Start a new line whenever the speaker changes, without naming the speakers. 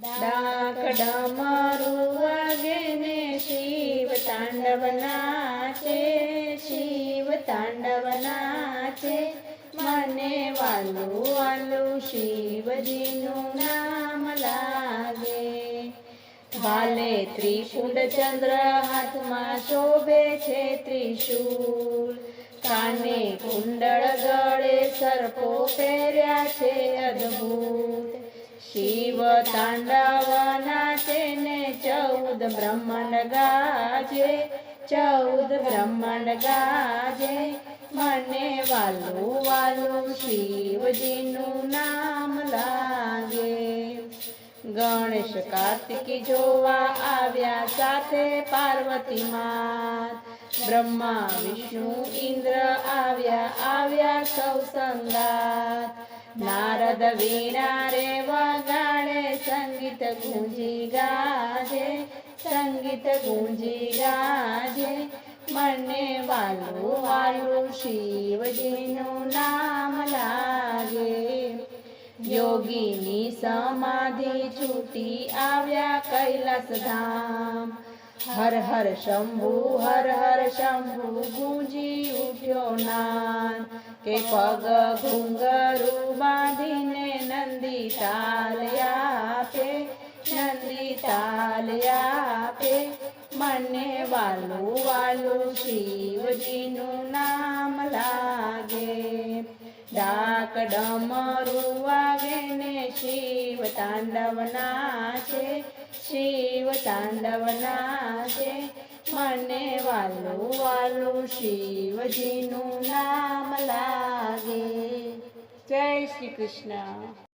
ડાક ડમરું વાગે ને શિવ તાંડવ નાચે, શિવ તાંડવ નાચે. મને વાલું વાલું શિવજીનું નામ લાગે. ભાલે ત્રિપુંડ ચંદ્ર હાથમાં શોભે છે ત્રિશૂળ, કાને કુંડળ ગળે સર્પો પહેર્યા છે અદ્ભુત. શિવ તાંડવ નાચે ને 14 બ્રહ્માંડ ગાજે, 14 બ્રહ્માંડ ગાજે. મને વાલું વાલું શિવજીનું નામ લાગે. ગણેશ કાર્તિકી જોવા આવ્યા સાથે પાર્વતી માત, બ્રહ્મા વિષ્ણુ ઇન્દ્ર આવ્યા સૌ સંગાત. નારદ વીણા રે વગાડે, સંગીત ગુંજી ગાજે, સંગીત ગુંજી ગાજે. મને વાલું વાલું શિવજીનું નામ લાગે. યોગીની સમાધિ છૂટી આવ્યા કૈલાસ ધામ, હર હર શંભુ હર હર શંભુ ગુંજી ઉઠ્યો નાદ. કે પગ ઘુંઘરું બાંધીને નંદી તાલ આપે, નંદી તાલ આપે. મને વાલું વાલું શિવજીનું નામ લાગે. ડાક ડમરું વાગે ને શિવ તાંડવ નાચે, શિવ તાંડવ નાચે. મને વાલું વાલું શિવજીનું નામ લાગે. જય શ્રી કૃષ્ણ.